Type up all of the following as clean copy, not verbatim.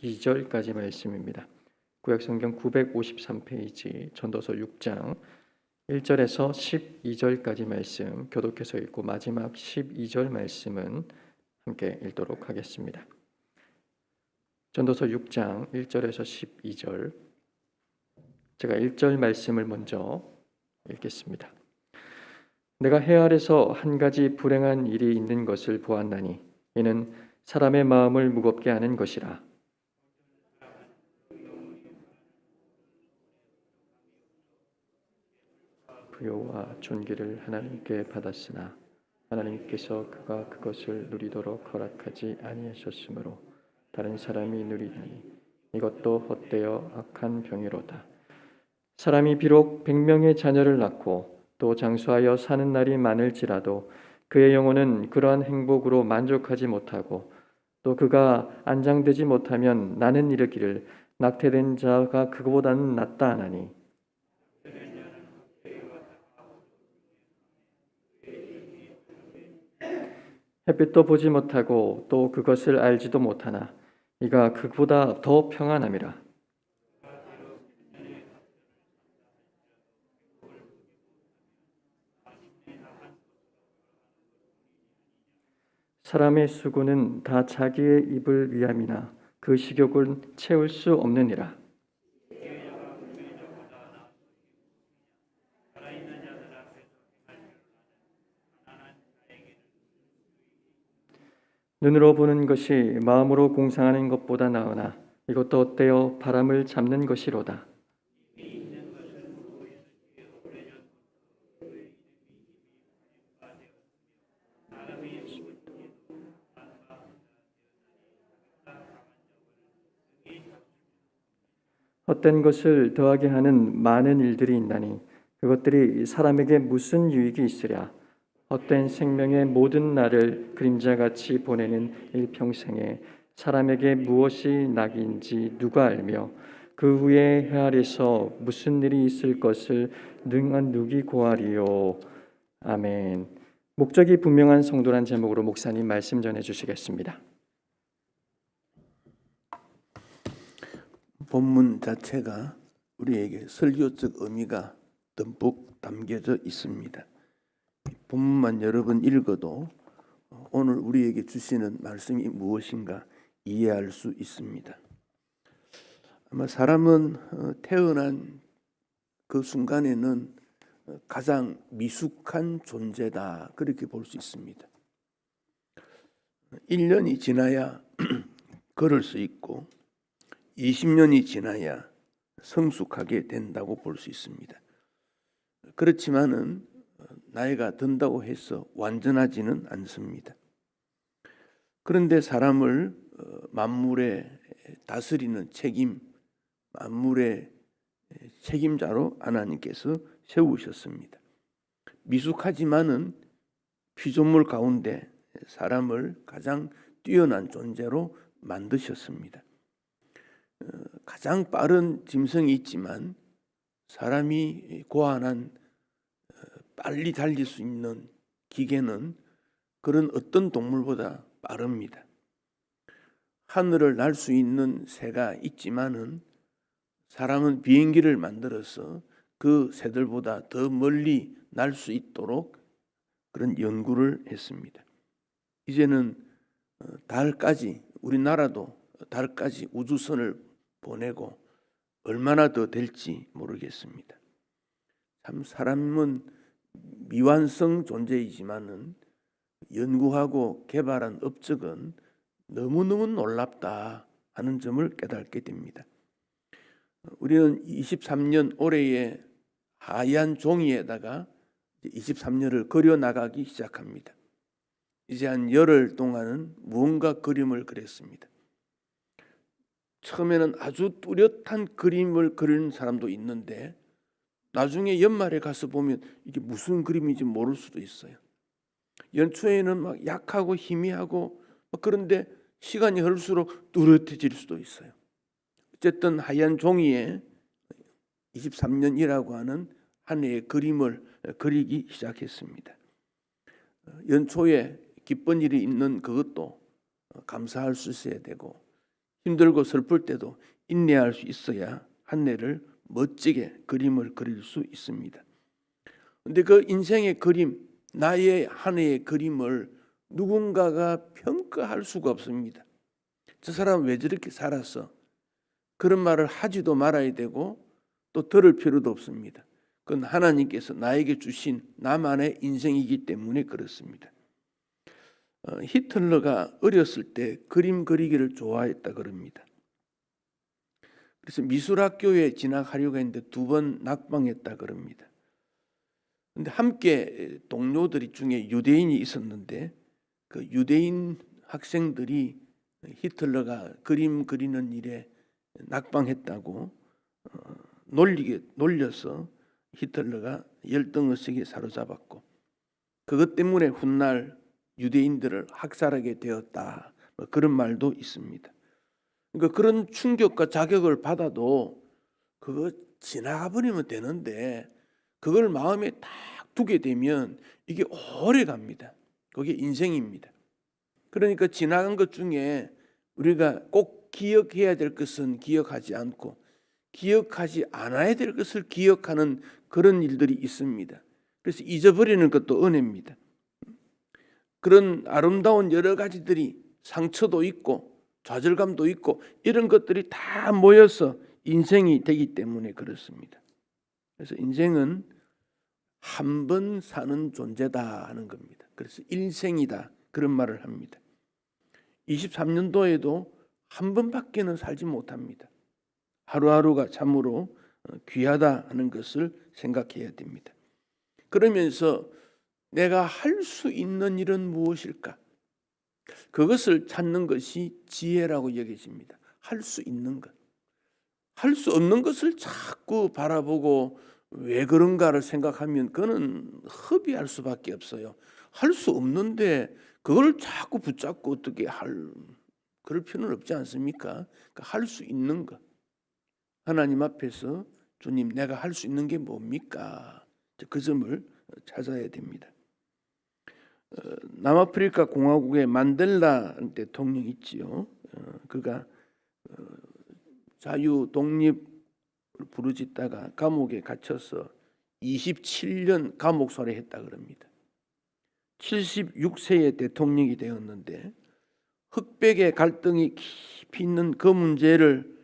12절까지 말씀입니다. 구약성경 953페이지 전도서 6장 1절에서 12절까지 말씀 교독해서 읽고 마지막 12절 말씀은 함께 읽도록 하겠습니다. 전도서 6장 1절에서 12절, 제가 1절 말씀을 먼저 읽겠습니다. 내가 해 아래서 한 가지 불행한 일이 있는 것을 보았나니 이는 사람의 마음을 무겁게 하는 것이라. 부요와 존귀를 하나님께 받았으나 하나님께서 그가 그것을 누리도록 허락하지 아니하셨으므로 다른 사람이 누리다니 이것도 헛되어 악한 병이로다. 사람이 비록 100명의 자녀를 낳고 또 장수하여 사는 날이 많을지라도 그의 영혼은 그러한 행복으로 만족하지 못하고 또 그가 안장되지 못하면 나는 이르기를 낙태된 자가 그거보다는 낫다 하나니 햇빛도 보지 못하고 또 그것을 알지도 못하나 이가 그보다 더 평안함이라. 사람의 수고는 다 자기의 입을 위함이나 그 식욕은 채울 수 없느니라. 눈으로 보는 것이 마음으로 공상하는 것보다 나으나 이것도 어때요? 바람을 잡는 것이로다. 헛된 것을 더하게 하는 많은 일들이 있나니 그것들이 사람에게 무슨 유익이 있으랴. 헛된 생명의 모든 날을 그림자같이 보내는 일평생에 사람에게 무엇이 낙인지 누가 알며 그 후에 해 아래서 무슨 일이 있을 것을 능한 누기 고하리요. 아멘. 목적이 분명한 성도란 제목으로 목사님 말씀 전해 주시겠습니다. 본문 자체가 우리에게 설교적 의미가 듬뿍 담겨져 있습니다. 본문만 여러 번 읽어도 오늘 우리에게 주시는 말씀이 무엇인가 이해할 수 있습니다. 아마 사람은 태어난 그 순간에는 가장 미숙한 존재다, 그렇게 볼 수 있습니다. 1년이 지나야 걸을 수 있고 20년이 지나야 성숙하게 된다고 볼 수 있습니다. 그렇지만은 나이가 든다고 해서 완전하지는 않습니다. 그런데 사람을 만물에 다스리는 책임, 만물의 책임자로 하나님께서 세우셨습니다. 미숙하지만은 피조물 가운데 사람을 가장 뛰어난 존재로 만드셨습니다. 가장 빠른 짐승이 있지만 사람이 고안한 빨리 달릴 수 있는 기계는 그런 어떤 동물보다 빠릅니다. 하늘을 날 수 있는 새가 있지만은 사람은 비행기를 만들어서 그 새들보다 더 멀리 날 수 있도록 그런 연구를 했습니다. 이제는 달까지, 우리나라도 달까지 우주선을 보내고 얼마나 더 될지 모르겠습니다. 참 사람은 미완성 존재이지만은 연구하고 개발한 업적은 너무너무 놀랍다 하는 점을 깨닫게 됩니다. 우리는 23년 올해에 하얀 종이에다가 23년을 그려나가기 시작합니다. 이제 한 열흘 동안은 무언가 그림을 그렸습니다. 처음에는 아주 뚜렷한 그림을 그리는 사람도 있는데 나중에 연말에 가서 보면 이게 무슨 그림인지 모를 수도 있어요. 연초에는 막 약하고 희미하고 그런데 시간이 흐를수록 뚜렷해질 수도 있어요. 어쨌든 하얀 종이에 23년이라고 하는 한 해의 그림을 그리기 시작했습니다. 연초에 기쁜 일이 있는 그것도 감사할 수 있어야 되고 힘들고 슬플 때도 인내할 수 있어야 한 해를 멋지게 그림을 그릴 수 있습니다. 근데 그 인생의 그림, 나의 한 해의 그림을 누군가가 평가할 수가 없습니다. 저 사람 왜 저렇게 살았어? 그런 말을 하지도 말아야 되고 또 들을 필요도 없습니다. 그건 하나님께서 나에게 주신 나만의 인생이기 때문에 그렇습니다. 히틀러가 어렸을 때 그림 그리기를 좋아했다 그럽니다. 그래서 미술학교에 진학하려고 했는데 2번 낙방했다 그럽니다. 근데 함께 동료들 중에 유대인이 있었는데 그 유대인 학생들이 히틀러가 그림 그리는 일에 낙방했다고 놀려서 히틀러가 열등의식에 사로잡았고 그것 때문에 훗날 유대인들을 학살하게 되었다. 그런 말도 있습니다. 그러니까 그런 충격과 자격을 받아도 그거 지나가 버리면 되는데 그걸 마음에 딱 두게 되면 이게 오래 갑니다. 그게 인생입니다. 그러니까 지나간 것 중에 우리가 꼭 기억해야 될 것은 기억하지 않고 기억하지 않아야 될 것을 기억하는 그런 일들이 있습니다. 그래서 잊어버리는 것도 은혜입니다. 그런 아름다운 여러 가지들이 상처도 있고 좌절감도 있고 이런 것들이 다 모여서 인생이 되기 때문에 그렇습니다. 그래서 인생은 한 번 사는 존재다 하는 겁니다. 그래서 일생이다 그런 말을 합니다. 23년도에도 한 번밖에는 살지 못합니다. 하루하루가 참으로 귀하다 하는 것을 생각해야 됩니다. 그러면서 내가 할 수 있는 일은 무엇일까? 그것을 찾는 것이 지혜라고 여겨집니다. 할 수 있는 것. 할 수 없는 것을 자꾸 바라보고 왜 그런가를 생각하면 그거는 허비할 수밖에 없어요. 할 수 없는데 그걸 자꾸 붙잡고 어떻게 그럴 필요는 없지 않습니까? 그러니까 할 수 있는 것. 하나님 앞에서 주님 내가 할 수 있는 게 뭡니까? 그 점을 찾아야 됩니다. 남아프리카 공화국의 만델라 대통령 있지요. 그가 자유 독립을 부르짖다가 감옥에 갇혀서 27년 감옥 살해했다 그럽니다. 76세의 대통령이 되었는데 흑백의 갈등이 깊이 있는 그 문제를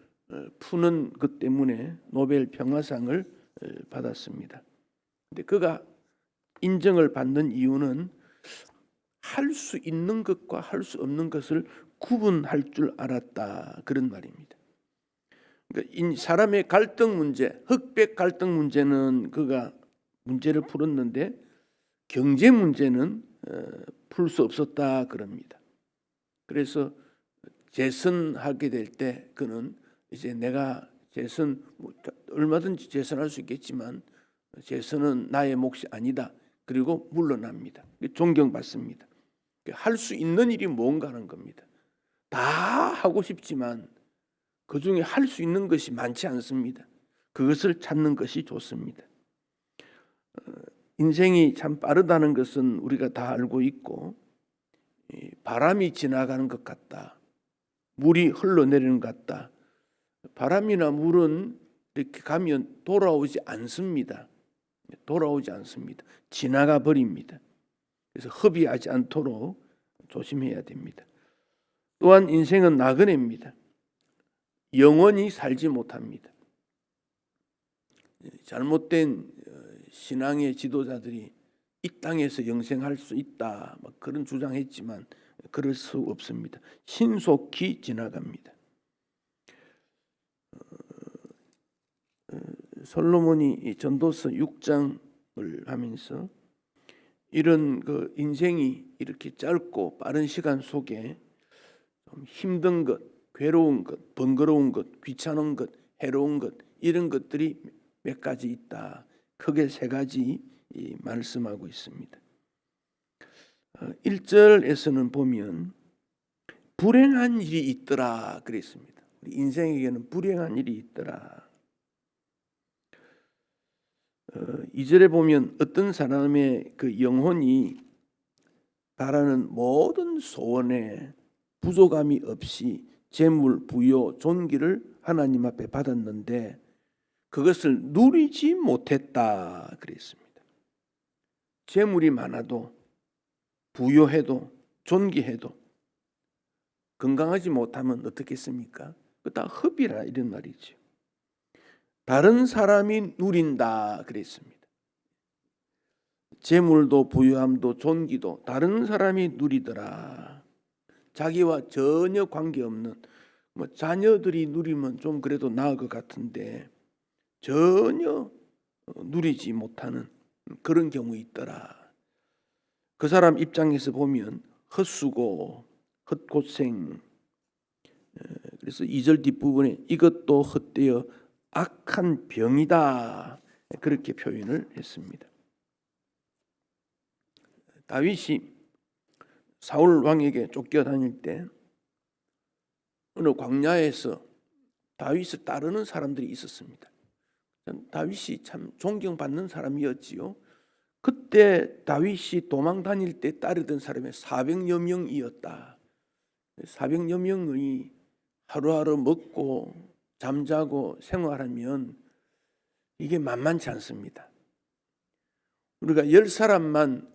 푸는 것 때문에 노벨 평화상을 받았습니다. 근데 그가 인정을 받는 이유는 할 수 있는 것과 할 수 없는 것을 구분할 줄 알았다 그런 말입니다. 그러니까 사람의 갈등 문제, 흑백 갈등 문제는 그가 문제를 풀었는데 경제 문제는 풀 수 없었다 그럽니다. 그래서 재선하게 될 때 그는 이제 내가 재선 얼마든지 재선할 수 있겠지만 재선은 나의 몫이 아니다. 그리고 물러납니다. 존경받습니다. 할 수 있는 일이 뭔가 하는 겁니다. 다 하고 싶지만 그중에 할 수 있는 것이 많지 않습니다. 그것을 찾는 것이 좋습니다. 인생이 참 빠르다는 것은 우리가 다 알고 있고 바람이 지나가는 것 같다. 물이 흘러내리는 것 같다. 바람이나 물은 이렇게 가면 돌아오지 않습니다. 돌아오지 않습니다. 지나가 버립니다. 그래서 허비하지 않도록 조심해야 됩니다. 또한 인생은 나그네입니다. 영원히 살지 못합니다. 잘못된 신앙의 지도자들이 이 땅에서 영생할 수 있다 그런 주장했지만 그럴 수 없습니다. 신속히 지나갑니다. 솔로몬이 전도서 6장을 하면서 이런 그 인생이 이렇게 짧고 빠른 시간 속에 좀 힘든 것, 괴로운 것, 번거로운 것, 귀찮은 것, 해로운 것 이런 것들이 몇 가지 있다. 크게 3가지 말씀하고 있습니다. 1절에서는 보면 불행한 일이 있더라 그랬습니다. 우리 인생에게는 불행한 일이 있더라. 2절에 보면 어떤 사람의 그 영혼이 바라는 모든 소원에 부족함이 없이 재물, 부요, 존귀를 하나님 앞에 받았는데 그것을 누리지 못했다 그랬습니다. 재물이 많아도 부요해도 존귀해도 건강하지 못하면 어떻겠습니까? 그 다 흡이라 이런 말이죠. 다른 사람이 누린다 그랬습니다. 재물도 부유함도 존귀도 다른 사람이 누리더라. 자기와 전혀 관계없는 자녀들이 누리면 좀 그래도 나을 것 같은데 전혀 누리지 못하는 그런 경우 있더라. 그 사람 입장에서 보면 헛수고 헛고생. 그래서 2절 뒷부분에 이것도 헛되어 악한 병이다 그렇게 표현을 했습니다. 다윗이 사울 왕에게 쫓겨다닐 때 어느 광야에서 다윗을 따르는 사람들이 있었습니다. 다윗이 참 존경받는 사람이었지요. 그때 다윗이 도망 다닐 때 따르던 사람이 400여 명이었다. 400여 명이 하루하루 먹고 잠자고 생활하면 이게 만만치 않습니다. 우리가 10사람만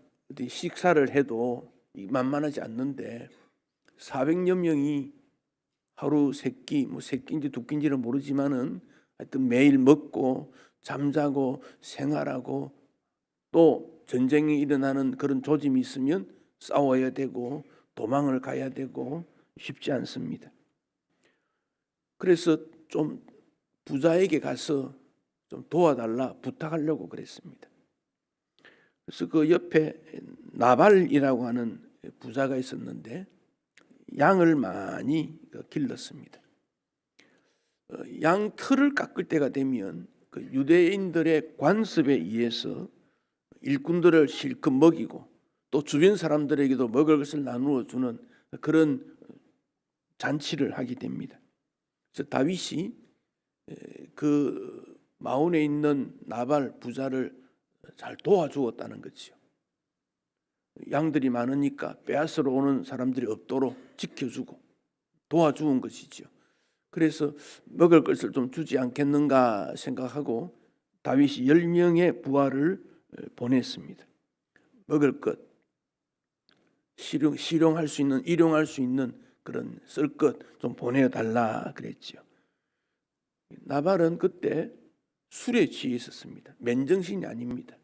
식사를 해도 만만하지 않는데 400여 명이 하루 3끼, 세 끼인지 2끼인지는 모르지만은 하여튼 매일 먹고 잠자고 생활하고 또 전쟁이 일어나는 그런 조짐이 있으면 싸워야 되고 도망을 가야 되고 쉽지 않습니다. 그래서 좀 부자에게 가서 좀 도와달라 부탁하려고 그랬습니다. 그래서 그 옆에 나발이라고 하는 부자가 있었는데 양을 많이 길렀습니다. 양 털을 깎을 때가 되면 그 유대인들의 관습에 의해서 일꾼들을 실컷 먹이고 또 주변 사람들에게도 먹을 것을 나누어 주는 그런 잔치를 하게 됩니다. 그래서 다윗이 그 마온에 있는 나발 부자를 잘 도와주었다는 거죠. 양들이 많으니까 빼앗으러 오는 사람들이 없도록 지켜주고 도와주는 것이죠. 그래서 먹을 것을 좀 주지 않겠는가 생각하고 다윗이 10명의 부하를 보냈습니다. 먹을 것, 일용할 수 있는 그런 쓸 것 좀 보내달라 그랬죠. 나발은 그때 술에 취해 있었습니다. 맨정신이 아닙니다.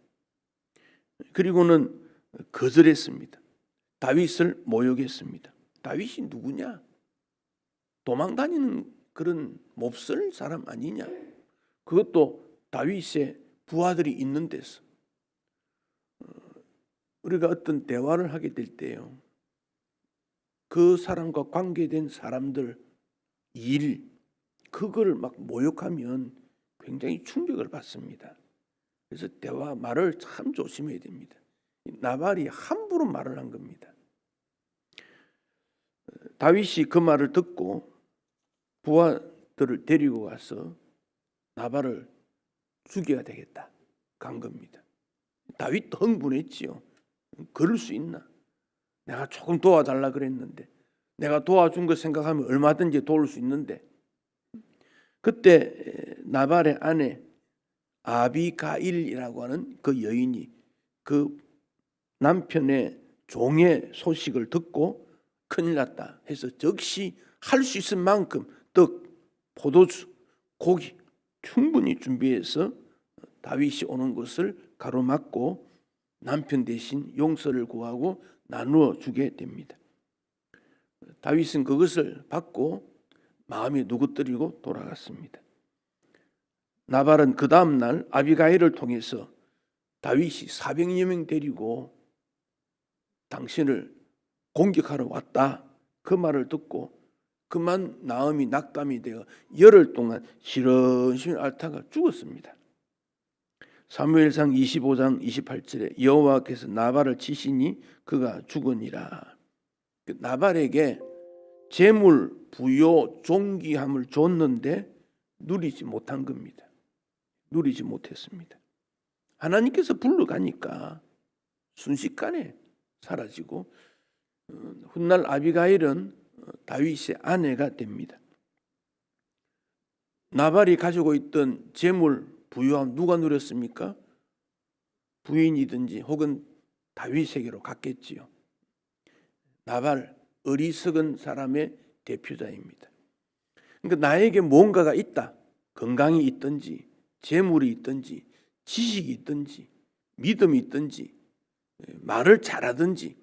그리고는 거절했습니다. 다윗을 모욕했습니다. 다윗이 누구냐? 도망 다니는 그런 몹쓸 사람 아니냐? 그것도 다윗의 부하들이 있는 데서. 우리가 어떤 대화를 하게 될 때요, 그 사람과 관계된 사람들 일, 그걸 막 모욕하면 굉장히 충격을 받습니다. 그래서 말을 참 조심해야 됩니다. 나발이 함부로 말을 한 겁니다. 다윗이 그 말을 듣고 부하들을 데리고 가서 나발을 죽여야 되겠다 간 겁니다. 다윗도 흥분했지요. 그럴 수 있나? 내가 조금 도와달라 그랬는데, 내가 도와준 거 생각하면 얼마든지 도울 수 있는데. 그때 나발의 아내 아비가일이라고 하는 그 여인이 그 남편의 종의 소식을 듣고 큰일 났다 해서 즉시 할 수 있을 만큼 떡, 포도주, 고기 충분히 준비해서 다윗이 오는 것을 가로막고 남편 대신 용서를 구하고 나누어 주게 됩니다. 다윗은 그것을 받고 마음이 누구뜨리고 돌아갔습니다. 나발은 그 다음 날 아비가일을 통해서 다윗이 400여 명 데리고 당신을 공격하러 왔다 그 말을 듣고 그만 마음이 낙담이 되어 열흘 동안 시런시런 앓다가 죽었습니다. 사무엘상 25장 28절에 여호와께서 나발을 치시니 그가 죽으니라. 나발에게 재물, 부요, 존귀함을 줬는데 누리지 못한 겁니다. 누리지 못했습니다. 하나님께서 불러가니까 순식간에 사라지고 훗날 아비가일은 다윗의 아내가 됩니다. 나발이 가지고 있던 재물 부유함 누가 누렸습니까? 부인이든지 혹은 다윗에게로 갔겠지요. 나발, 어리석은 사람의 대표자입니다. 그러니까 나에게 뭔가가 있다. 건강이 있든지 재물이 있든지 지식이 있든지 믿음이 있든지 말을 잘하든지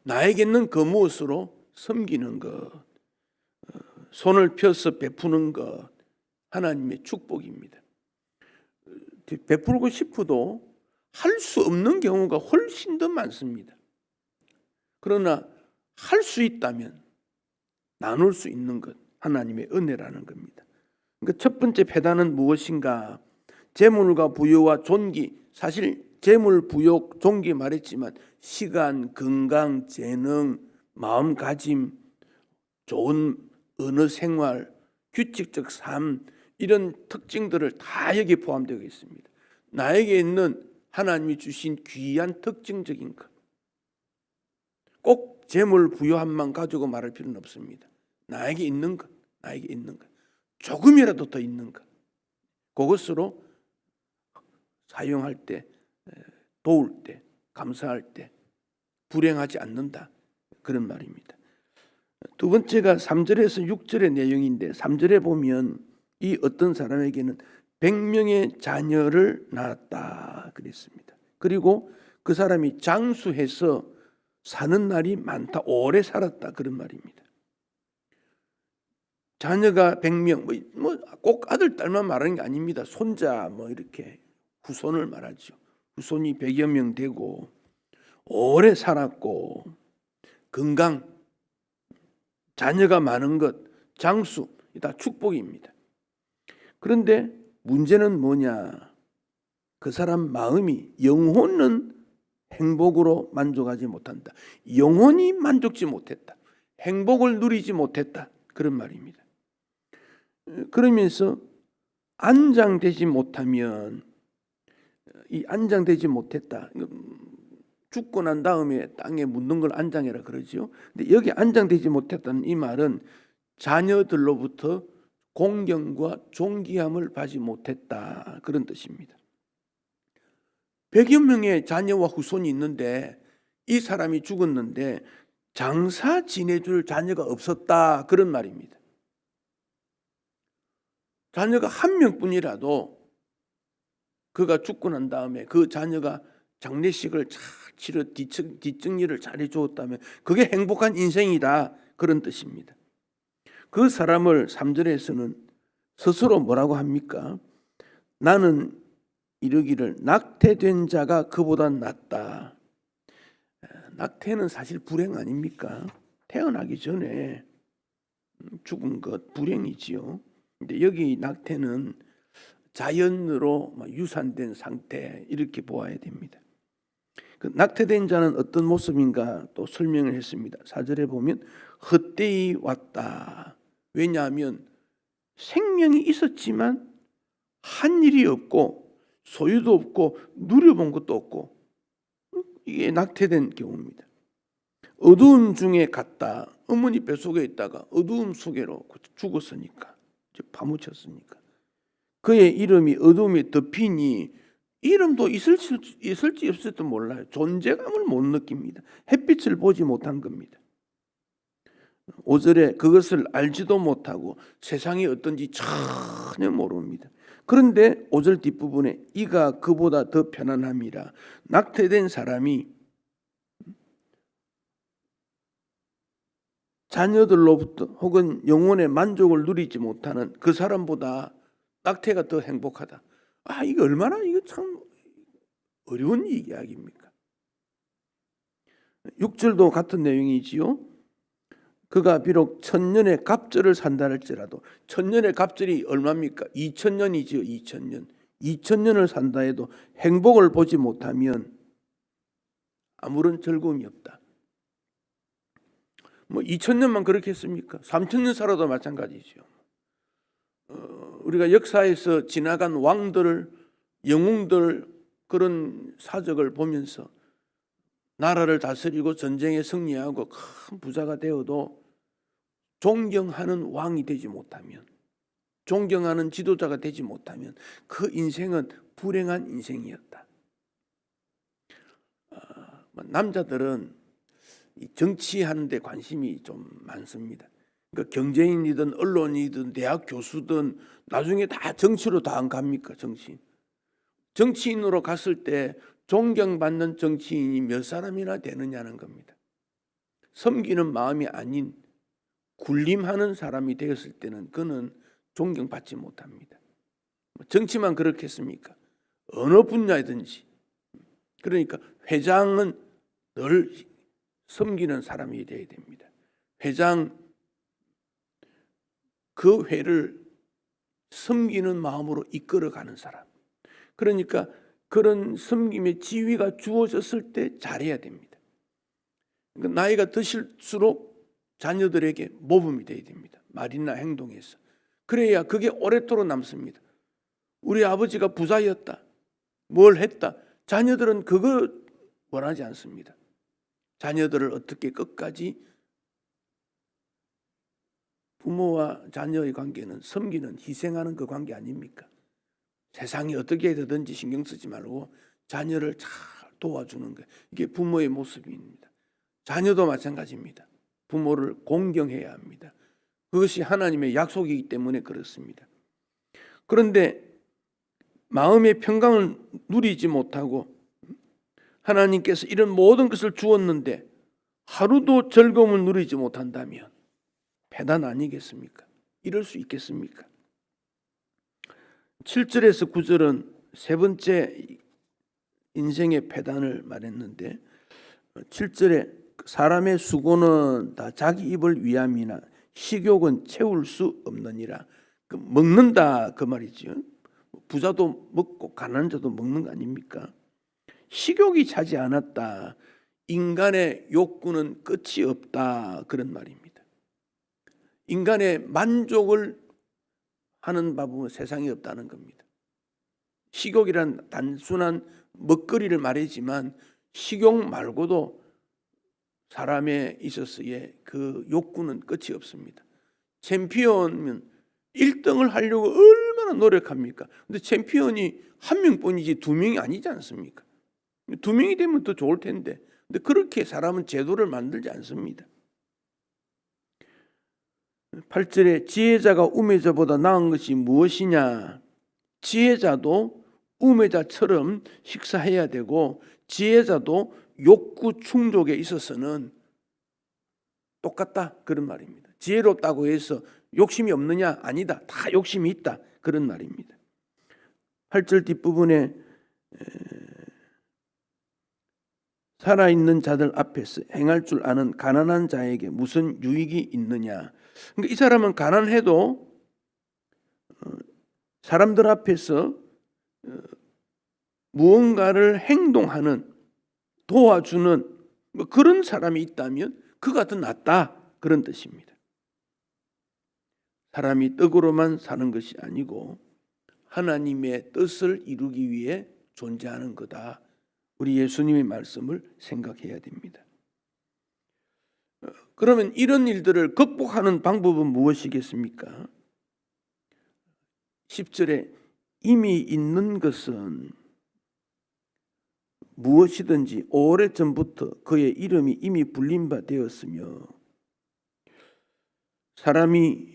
나에게 있는 그 무엇으로 섬기는 것, 손을 펴서 베푸는 것, 하나님의 축복입니다. 베풀고 싶어도 할 수 없는 경우가 훨씬 더 많습니다. 그러나 할 수 있다면 나눌 수 있는 것, 하나님의 은혜라는 겁니다. 그러니까 첫 번째 패단은 무엇인가? 재물과 부여와 존귀. 사실 재물, 부여, 존귀 말했지만 시간, 건강, 재능, 마음가짐, 좋은 언어 생활, 규칙적 삶, 이런 특징들을 다 여기에 포함되어 있습니다. 나에게 있는 하나님이 주신 귀한 특징적인 것. 꼭 재물 부여함만 가지고 말할 필요는 없습니다. 나에게 있는 것, 나에게 있는 것, 조금이라도 더 있는 것, 그것으로 사용할 때, 도울 때, 감사할 때 불행하지 않는다, 그런 말입니다. 두 번째가 3절에서 6절의 내용인데 3절에 보면 이 어떤 사람에게는 100명의 자녀를 낳았다 그랬습니다. 그리고 그 사람이 장수해서 사는 날이 많다, 오래 살았다, 그런 말입니다. 자녀가 100명, 꼭 아들, 딸만 말하는 게 아닙니다. 손자, 이렇게 후손을 말하죠. 후손이 100여 명 되고 오래 살았고 건강, 자녀가 많은 것, 장수, 다 축복입니다. 그런데 문제는 뭐냐? 그 사람 마음이, 영혼은 행복으로 만족하지 못한다. 영혼이 만족지 못했다. 행복을 누리지 못했다. 그런 말입니다. 그러면서 안장되지 못하면, 이 안장되지 못했다. 죽고 난 다음에 땅에 묻는 걸 안장이라 그러죠. 근데 여기 안장되지 못했다는 이 말은 자녀들로부터 공경과 존귀함을 받지 못했다, 그런 뜻입니다. 100여 명의 자녀와 후손이 있는데 이 사람이 죽었는데 장사 지내줄 자녀가 없었다, 그런 말입니다. 자녀가 한 명뿐이라도 그가 죽고 난 다음에 그 자녀가 장례식을 잘 치러 뒷정리를 잘 해주었다면 그게 행복한 인생이다, 그런 뜻입니다. 그 사람을 3절에서는 스스로 뭐라고 합니까? 나는 이르기를 낙태된 자가 그보다 낫다. 낙태는 사실 불행 아닙니까? 태어나기 전에 죽은 것 불행이지요. 근데 여기 낙태는 자연으로 유산된 상태, 이렇게 보아야 됩니다. 그 낙태된 자는 어떤 모습인가 또 설명을 했습니다. 4절에 보면 헛되이 왔다. 왜냐하면 생명이 있었지만 한 일이 없고 소유도 없고 누려본 것도 없고, 이게 낙태된 경우입니다. 어두움 중에 갔다. 어머니 뱃속에 있다가 어두움 속으로 죽었으니까, 파묻혔으니까. 그의 이름이 어둠에 덮이니 이름도 있을지 없을지도 몰라요. 존재감을 못 느낍니다. 햇빛을 보지 못한 겁니다. 5절에 그것을 알지도 못하고 세상이 어떤지 전혀 모릅니다. 그런데 5절 뒷부분에 이가 그보다 더 편안함이라. 낙태된 사람이 자녀들로부터 혹은 영혼의 만족을 누리지 못하는 그 사람보다 낙태가 더 행복하다. 이거 얼마나, 이거 참 어려운 이야기입니까? 6절도 같은 내용이지요. 그가 비록 1000년의 갑절을 산다 할지라도, 1000년의 갑절이 얼마입니까? 2000년이지요. 2000년. 2000년을 산다 해도 행복을 보지 못하면 아무런 즐거움이 없다. 2000년만 그렇게 했습니까? 3000년 살아도 마찬가지죠. 우리가 역사에서 지나간 왕들, 영웅들, 그런 사적을 보면서 나라를 다스리고 전쟁에 승리하고 큰 부자가 되어도 존경하는 왕이 되지 못하면, 존경하는 지도자가 되지 못하면 그 인생은 불행한 인생이었다. 남자들은 정치하는 데 관심이 좀 많습니다. 그러니까 경제인이든 언론이든 대학 교수든 나중에 다 정치로 다 안 갑니까? 정치인으로 갔을 때 존경받는 정치인이 몇 사람이나 되느냐는 겁니다. 섬기는 마음이 아닌 군림하는 사람이 되었을 때는 그는 존경받지 못합니다. 정치만 그렇겠습니까? 어느 분야든지. 그러니까 회장은 늘 섬기는 사람이 되어야 됩니다. 회장, 그 회를 섬기는 마음으로 이끌어가는 사람. 그러니까 그런 섬김의 지위가 주어졌을 때 잘해야 됩니다. 그러니까 나이가 드실수록 자녀들에게 모범이 되어야 됩니다. 말이나 행동에서. 그래야 그게 오랫도록 남습니다. 우리 아버지가 부자였다, 뭘 했다, 자녀들은 그거 원하지 않습니다. 자녀들을 어떻게 끝까지, 부모와 자녀의 관계는 섬기는, 희생하는 그 관계 아닙니까? 세상이 어떻게 되든지 신경 쓰지 말고 자녀를 잘 도와주는 것, 이게 부모의 모습입니다. 자녀도 마찬가지입니다. 부모를 공경해야 합니다. 그것이 하나님의 약속이기 때문에 그렇습니다. 그런데 마음의 평강을 누리지 못하고 하나님께서 이런 모든 것을 주었는데 하루도 즐거움을 누리지 못한다면 배단 아니겠습니까? 이럴 수 있겠습니까? 7절에서 9절은 세 번째 인생의 배단을 말했는데, 7절에 사람의 수고는 다 자기 입을 위함이나 식욕은 채울 수 없느니라. 먹는다 그 말이죠. 부자도 먹고 가난한 자도 먹는 거 아닙니까? 식욕이 차지 않았다. 인간의 욕구는 끝이 없다, 그런 말입니다. 인간의 만족을 하는 방법은 세상에 없다는 겁니다. 식욕이란 단순한 먹거리를 말하지만 식욕 말고도 사람에 있어서의 그 욕구는 끝이 없습니다. 챔피언은 1등을 하려고 얼마나 노력합니까? 근데 챔피언이 한 명뿐이지 두 명이 아니지 않습니까? 두 명이 되면 더 좋을 텐데, 근데 그렇게 사람은 제도를 만들지 않습니다. 8절에 지혜자가 우매자보다 나은 것이 무엇이냐? 지혜자도 우매자처럼 식사해야 되고 지혜자도 욕구 충족에 있어서는 똑같다, 그런 말입니다. 지혜롭다고 해서 욕심이 없느냐? 아니다. 다 욕심이 있다, 그런 말입니다. 8절 뒷부분에 살아있는 자들 앞에서 행할 줄 아는 가난한 자에게 무슨 유익이 있느냐? 그러니까 이 사람은 가난해도 사람들 앞에서 무언가를 행동하는, 도와주는 그런 사람이 있다면 그가 더 낫다, 그런 뜻입니다. 사람이 떡으로만 사는 것이 아니고 하나님의 뜻을 이루기 위해 존재하는 거다. 우리 예수님의 말씀을 생각해야 됩니다. 그러면 이런 일들을 극복하는 방법은 무엇이겠습니까? 10절에 이미 있는 것은 무엇이든지 오래전부터 그의 이름이 이미 불린 바 되었으며 사람이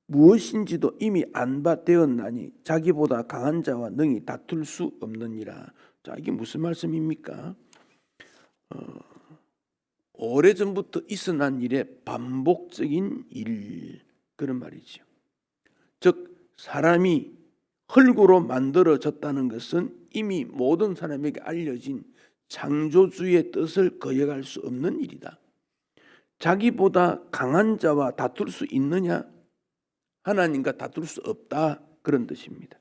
무엇인지도 이미 안 바 되었나니 자기보다 강한 자와 능히 다툴 수 없느니라. 자, 이게 무슨 말씀입니까? 오래전부터 있어난 일의 반복적인 일, 그런 말이죠. 즉 사람이 흙으로 만들어졌다는 것은 이미 모든 사람에게 알려진 창조주의 뜻을 거역할 수 없는 일이다. 자기보다 강한 자와 다툴 수 있느냐? 하나님과 다툴 수 없다, 그런 뜻입니다.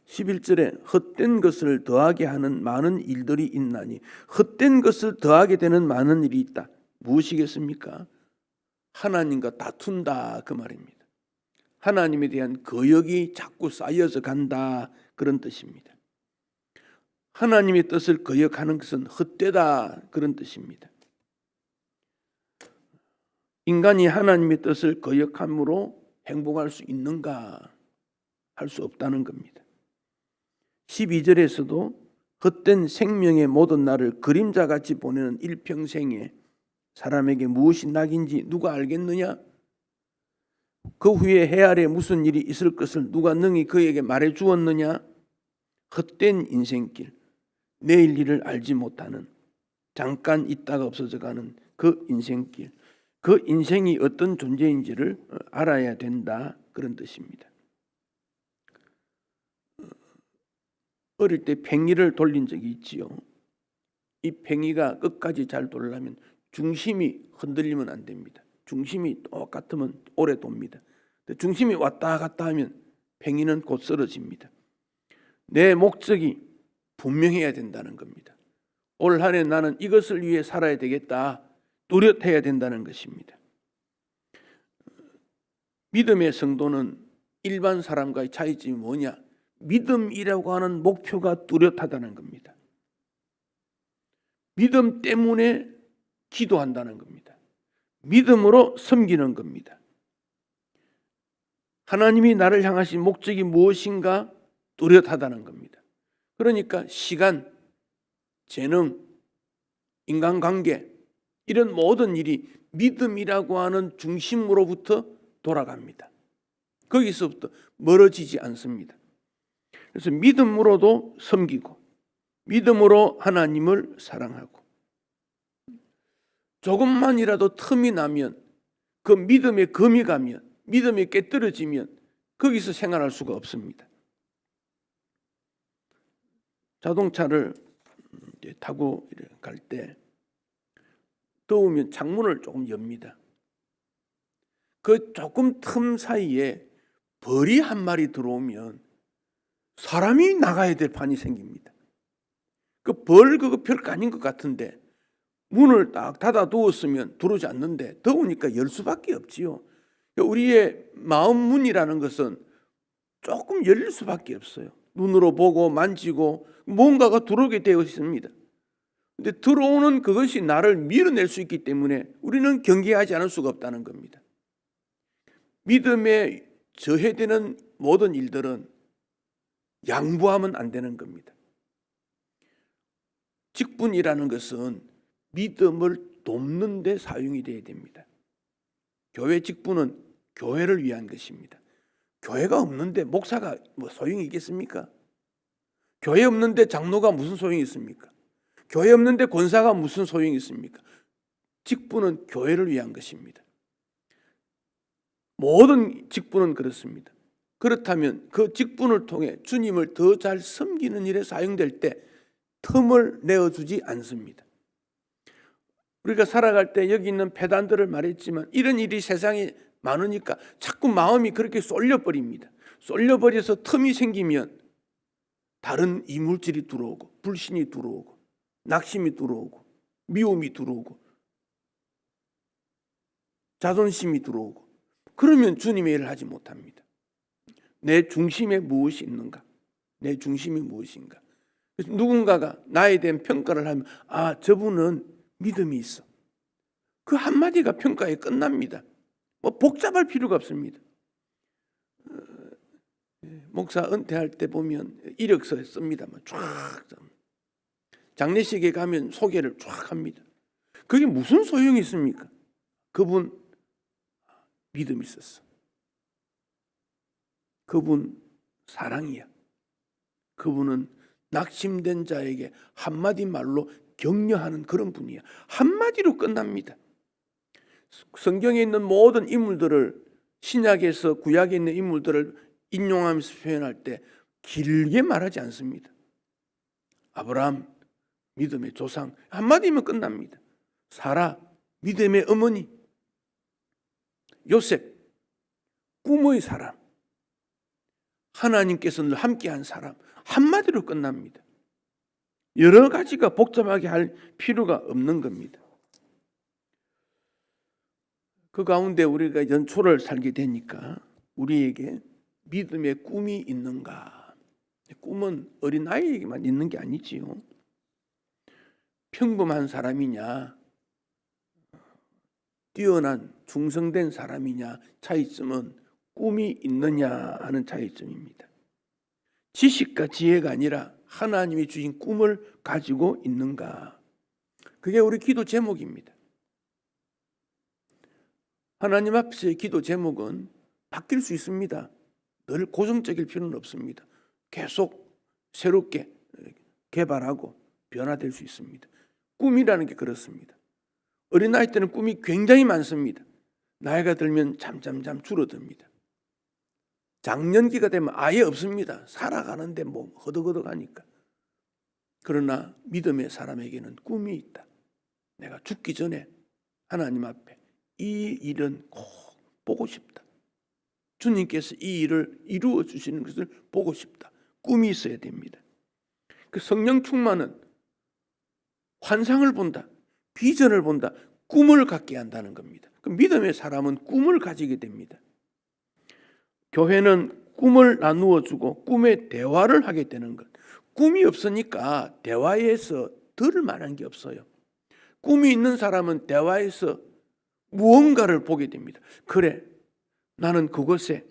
11절에 헛된 것을 더하게 하는 많은 일들이 있나니, 헛된 것을 더하게 되는 많은 일이 있다. 무엇이겠습니까? 하나님과 다툰다, 그 말입니다. 하나님에 대한 거역이 자꾸 쌓여서 간다, 그런 뜻입니다. 하나님의 뜻을 거역하는 것은 헛되다, 그런 뜻입니다. 인간이 하나님의 뜻을 거역함으로 행복할 수 있는가? 할 수 없다는 겁니다. 12절에서도 헛된 생명의 모든 날을 그림자같이 보내는 일평생에 사람에게 무엇이 낙인지 누가 알겠느냐? 그 후에 해 아래 무슨 일이 있을 것을 누가 능히 그에게 말해 주었느냐? 헛된 인생길, 내일 일을 알지 못하는, 잠깐 있다가 없어져가는 그 인생길, 그 인생이 어떤 존재인지를 알아야 된다, 그런 뜻입니다. 어릴 때 팽이를 돌린 적이 있지요. 이 팽이가 끝까지 잘 돌려면 중심이 흔들리면 안 됩니다. 중심이 똑같으면 오래 돕니다. 중심이 왔다 갔다 하면 팽이는 곧 쓰러집니다. 내 목적이 분명해야 된다는 겁니다. 올 한 해 나는 이것을 위해 살아야 되겠다. 뚜렷해야 된다는 것입니다. 믿음의 성도는 일반 사람과의 차이점이 뭐냐? 믿음이라고 하는 목표가 뚜렷하다는 겁니다. 믿음 때문에 기도한다는 겁니다. 믿음으로 섬기는 겁니다. 하나님이 나를 향하신 목적이 무엇인가 뚜렷하다는 겁니다. 그러니까 시간, 재능, 인간관계 이런 모든 일이 믿음이라고 하는 중심으로부터 돌아갑니다. 거기서부터 멀어지지 않습니다. 그래서 믿음으로도 섬기고 믿음으로 하나님을 사랑하고 조금만이라도 틈이 나면 그 믿음에 금이 가면 믿음이 깨떨어지면 거기서 생활할 수가 없습니다. 자동차를 타고 갈 때 더우면 창문을 조금 엽니다. 그 조금 틈 사이에 벌이 한 마리 들어오면 사람이 나가야 될 판이 생깁니다. 그 벌 그거 별거 아닌 것 같은데 문을 딱 닫아 두었으면 들어오지 않는데 더우니까 열 수밖에 없지요. 우리의 마음 문이라는 것은 조금 열릴 수밖에 없어요. 눈으로 보고 만지고 뭔가가 들어오게 되어 있습니다. 근데 들어오는 그것이 나를 밀어낼 수 있기 때문에 우리는 경계하지 않을 수가 없다는 겁니다. 믿음에 저해되는 모든 일들은 양보하면 안 되는 겁니다. 직분이라는 것은 믿음을 돕는 데 사용이 되어야 됩니다. 교회 직분은 교회를 위한 것입니다. 교회가 없는데 목사가 뭐 소용이 있겠습니까? 교회 없는데 장로가 무슨 소용이 있습니까? 교회 없는데 권사가 무슨 소용이 있습니까? 직분은 교회를 위한 것입니다. 모든 직분은 그렇습니다. 그렇다면 그 직분을 통해 주님을 더 잘 섬기는 일에 사용될 때 틈을 내어주지 않습니다. 우리가 살아갈 때 여기 있는 패단들을 말했지만 이런 일이 세상에 많으니까 자꾸 마음이 그렇게 쏠려버립니다. 쏠려버려서 틈이 생기면 다른 이물질이 들어오고 불신이 들어오고 낙심이 들어오고 미움이 들어오고 자존심이 들어오고 그러면 주님의 일을 하지 못합니다. 내 중심에 무엇이 있는가? 내 중심이 무엇인가? 그래서 누군가가 나에 대한 평가를 하면 아, 저분은 믿음이 있어. 그 한마디가 평가에 끝납니다. 뭐 복잡할 필요가 없습니다. 목사 은퇴할 때 보면 이력서에 씁니다. 쫙 장례식에 가면 소개를 쫙 합니다. 그게 무슨 소용이 있습니까? 그분 믿음이 있었어. 그분 사랑이야. 그분은 낙심된 자에게 한마디 말로 격려하는 그런 분이야. 한마디로 끝납니다. 성경에 있는 모든 인물들을 신약에서 구약에 있는 인물들을 인용하면서 표현할 때 길게 말하지 않습니다. 아브라함 믿음의 조상 한마디면 끝납니다. 사라 믿음의 어머니, 요셉 꿈의 사람, 하나님께서 늘 함께한 사람 한마디로 끝납니다. 여러 가지가 복잡하게 할 필요가 없는 겁니다. 그 가운데 우리가 연초를 살게 되니까 우리에게 믿음의 꿈이 있는가? 꿈은 어린아이에게만 있는 게 아니지요. 평범한 사람이냐? 뛰어난 충성된 사람이냐, 차이점은 꿈이 있느냐 하는 차이점입니다. 지식과 지혜가 아니라 하나님이 주신 꿈을 가지고 있는가. 그게 우리 기도 제목입니다. 하나님 앞에서의 기도 제목은 바뀔 수 있습니다. 늘 고정적일 필요는 없습니다. 계속 새롭게 개발하고 변화될 수 있습니다. 꿈이라는 게 그렇습니다. 어린아이 때는 꿈이 굉장히 많습니다. 나이가 들면 잠잠 줄어듭니다. 장년기가 되면 아예 없습니다. 살아가는데 뭐 허덕허덕하니까. 그러나 믿음의 사람에게는 꿈이 있다. 내가 죽기 전에 하나님 앞에 이 일은 꼭 보고 싶다. 주님께서 이 일을 이루어 주시는 것을 보고 싶다. 꿈이 있어야 됩니다. 그 성령 충만은 환상을 본다. 비전을 본다. 꿈을 갖게 한다는 겁니다. 그 믿음의 사람은 꿈을 가지게 됩니다. 교회는 꿈을 나누어 주고 꿈의 대화를 하게 되는 것. 꿈이 없으니까 대화에서 들을 만한 게 없어요. 꿈이 있는 사람은 대화에서 무언가를 보게 됩니다. 그래, 나는 그곳에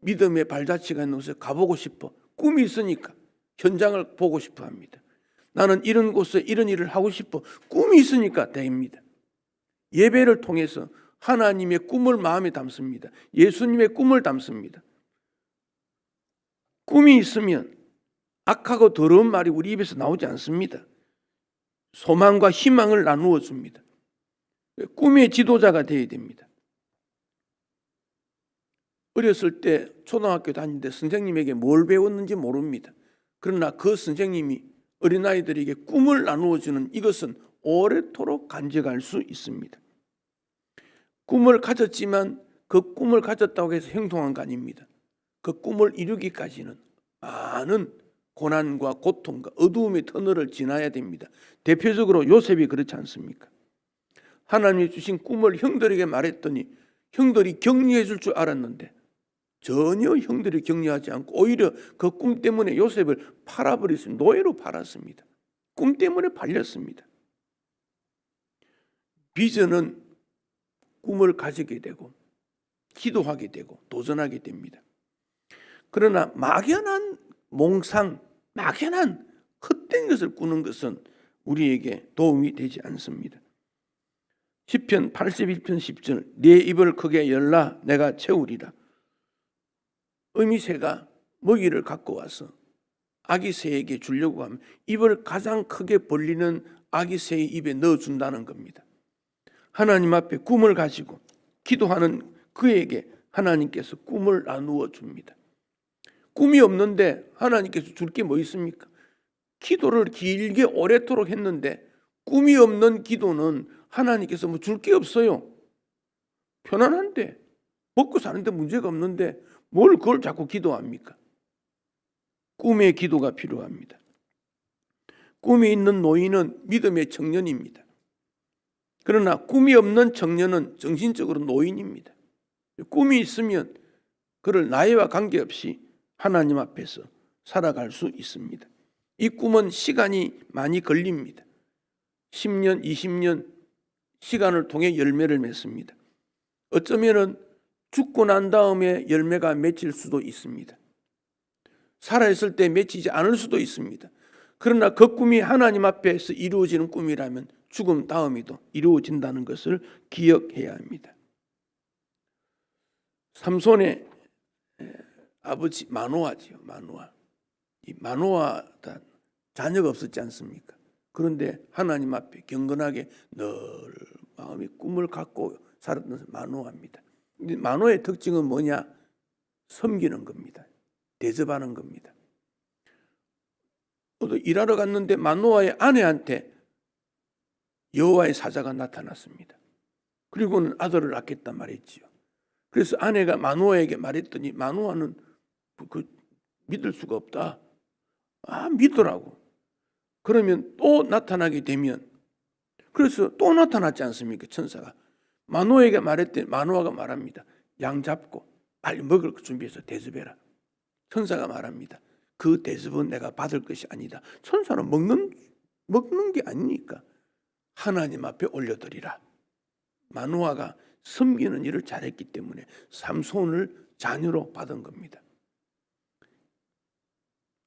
믿음의 발자취가 있는 곳에 가보고 싶어. 꿈이 있으니까 현장을 보고 싶어 합니다. 나는 이런 곳에 이런 일을 하고 싶어. 꿈이 있으니까 됩니다. 예배를 통해서 하나님의 꿈을 마음에 담습니다. 예수님의 꿈을 담습니다. 꿈이 있으면 악하고 더러운 말이 우리 입에서 나오지 않습니다. 소망과 희망을 나누어 줍니다. 꿈의 지도자가 되어야 됩니다. 어렸을 때 초등학교 다닐 때 선생님에게 뭘 배웠는지 모릅니다. 그러나 그 선생님이 어린아이들에게 꿈을 나누어 주는 이것은 오래도록 간직할 수 있습니다. 꿈을 가졌지만 그 꿈을 가졌다고 해서 행동한 거 아닙니다. 그 꿈을 이루기까지는 많은 고난과 고통과 어두움의 터널을 지나야 됩니다. 대표적으로 요셉이 그렇지 않습니까? 하나님이 주신 꿈을 형들에게 말했더니 형들이 격려해 줄 줄 알았는데 전혀 형들이 격려하지 않고 오히려 그 꿈 때문에 요셉을 팔아버렸습니다. 노예로 팔았습니다. 꿈 때문에 팔렸습니다. 비전은 꿈을 가지게 되고 기도하게 되고 도전하게 됩니다. 그러나 막연한 몽상, 막연한 헛된 것을 꾸는 것은 우리에게 도움이 되지 않습니다. 시편 81편 10절 내 입을 크게 열라 내가 채우리라. 어미새가 먹이를 갖고 와서 아기 새에게 주려고 하면 입을 가장 크게 벌리는 아기 새의 입에 넣어준다는 겁니다. 하나님 앞에 꿈을 가지고 기도하는 그에게 하나님께서 꿈을 나누어 줍니다. 꿈이 없는데 하나님께서 줄 게 뭐 있습니까? 기도를 길게 오래도록 했는데 꿈이 없는 기도는 하나님께서 뭐 줄 게 없어요. 편안한데 먹고 사는데 문제가 없는데 뭘 그걸 자꾸 기도합니까? 꿈의 기도가 필요합니다. 꿈이 있는 노인은 믿음의 청년입니다. 그러나 꿈이 없는 청년은 정신적으로 노인입니다. 꿈이 있으면 그를 나이와 관계없이 하나님 앞에서 살아갈 수 있습니다. 이 꿈은 시간이 많이 걸립니다. 10년, 20년 시간을 통해 열매를 맺습니다. 어쩌면은 죽고 난 다음에 열매가 맺힐 수도 있습니다. 살아있을 때 맺히지 않을 수도 있습니다. 그러나 그 꿈이 하나님 앞에서 이루어지는 꿈이라면 죽음 다음에도 이루어진다는 것을 기억해야 합니다. 삼손의 아버지 마노아지요. 마노아. 이 마노아가 자녀가 없었지 않습니까? 그런데 하나님 앞에 경건하게 늘 마음의 꿈을 갖고 살았던 마노아입니다. 마노아의 특징은 뭐냐? 섬기는 겁니다. 대접하는 겁니다. 일하러 갔는데 마노아의 아내한테 여호와의 사자가 나타났습니다. 그리고는 아들을 낳겠다 말했지요. 그래서 아내가 마노아에게 말했더니 마노아는 믿을 수가 없다. 믿으라고. 그러면 또 나타나게 되면 그래서 또 나타났지 않습니까? 천사가. 마노아에게 말했더니 마노아가 말합니다. 양 잡고 빨리 먹을 거 준비해서 대접해라. 천사가 말합니다. 그 대접은 내가 받을 것이 아니다. 천사는 먹는 게 아니니까 하나님 앞에 올려드리라. 마노아가 섬기는 일을 잘했기 때문에 삼손을 자녀로 받은 겁니다.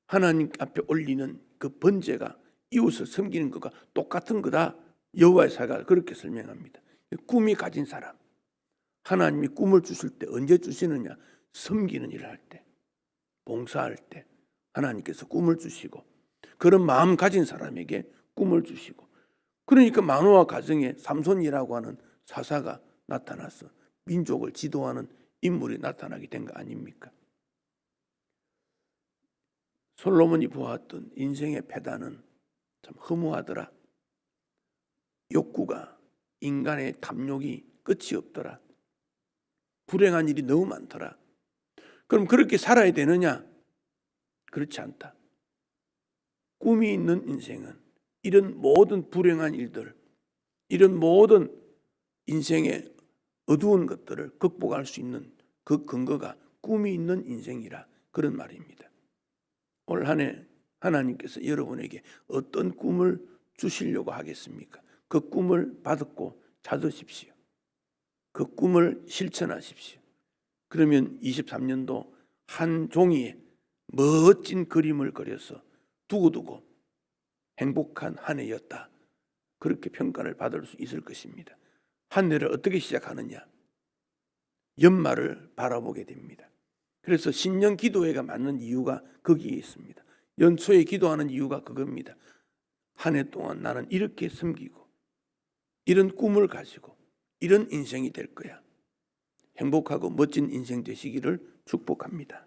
하나님 앞에 올리는 그 번제가 이웃을 섬기는 것과 똑같은 거다. 여호와의 사가 그렇게 설명합니다. 꿈이 가진 사람, 하나님이 꿈을 주실 때 언제 주시느냐? 섬기는 일을 할 때, 봉사할 때 하나님께서 꿈을 주시고, 그런 마음 가진 사람에게 꿈을 주시고, 그러니까 마노아 가정에 삼손이라고 하는 사사가 나타나서 민족을 지도하는 인물이 나타나게 된 거 아닙니까? 솔로몬이 보았던 인생의 패단은 참 허무하더라. 욕구가, 인간의 탐욕이 끝이 없더라. 불행한 일이 너무 많더라. 그럼 그렇게 살아야 되느냐? 그렇지 않다. 꿈이 있는 인생은 이런 모든 불행한 일들, 이런 모든 인생의 어두운 것들을 극복할 수 있는 그 근거가 꿈이 있는 인생이라, 그런 말입니다. 올 한 해 하나님께서 여러분에게 어떤 꿈을 주시려고 하겠습니까? 그 꿈을 받고 찾으십시오. 그 꿈을 실천하십시오. 그러면 23년도 한 종이에 멋진 그림을 그려서 두고두고 행복한 한 해였다, 그렇게 평가를 받을 수 있을 것입니다. 한 해를 어떻게 시작하느냐? 연말을 바라보게 됩니다. 그래서 신년 기도회가 맞는 이유가 거기에 있습니다. 연초에 기도하는 이유가 그겁니다. 한 해 동안 나는 이렇게 섬기고 이런 꿈을 가지고 이런 인생이 될 거야. 행복하고 멋진 인생 되시기를 축복합니다.